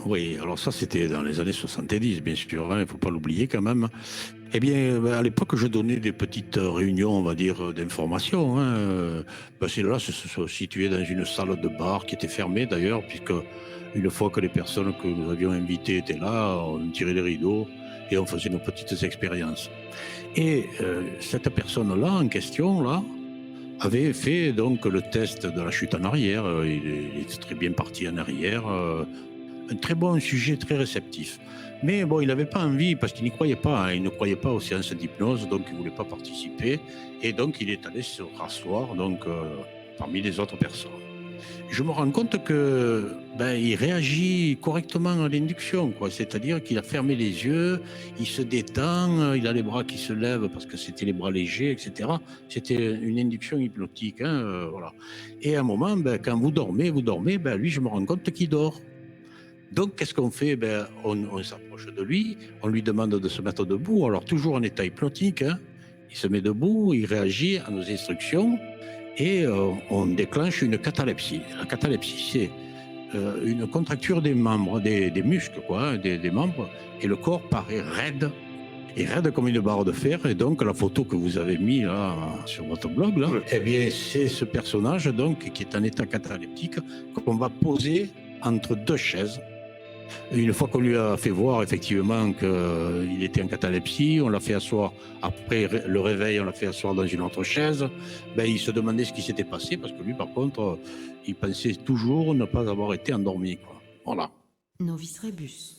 Oui, alors ça, c'était dans les années 70, bien sûr, hein, il ne faut pas l'oublier quand même. Eh bien, à l'époque, je donnais des petites réunions, on va dire, d'information, hein. Ces là se situaient dans une salle de bar qui était fermée d'ailleurs, puisque une fois que les personnes que nous avions invitées étaient là, on tirait les rideaux et on faisait nos petites expériences. Et cette personne-là, en question, là, avait fait donc le test de la chute en arrière. Il était très bien parti en arrière. Un très bon sujet, très réceptif. Mais bon, il n'avait pas envie, parce qu'il n'y croyait pas, hein, il ne croyait pas aux séances d'hypnose, donc il ne voulait pas participer. Et donc, il est allé se rasseoir donc, parmi les autres personnes. Je me rends compte que il réagit correctement à l'induction, quoi. C'est-à-dire qu'il a fermé les yeux, il se détend, il a les bras qui se lèvent parce que c'était les bras légers, etc. C'était une induction hypnotique, hein, voilà. Et à un moment, quand vous dormez, lui, je me rends compte qu'il dort. Donc, qu'est-ce qu'on fait? On s'approche de lui, on lui demande de se mettre debout, alors toujours en état hypnotique, hein. Il se met debout, il réagit à nos instructions et on déclenche une catalepsie. La catalepsie, c'est une contracture des membres, des muscles, quoi, hein, des membres, et le corps paraît raide, et raide comme une barre de fer. Et donc, la photo que vous avez mise là, sur votre blog, là, eh bien, c'est ce personnage donc, qui est en état cataleptique qu'on va poser entre deux chaises. Une fois qu'on lui a fait voir effectivement qu'il était en catalepsie, on l'a fait asseoir, après le réveil, on l'a fait asseoir dans une autre chaise. Il se demandait ce qui s'était passé parce que lui, par contre, il pensait toujours ne pas avoir été endormi, quoi. Voilà. Novice Rebus.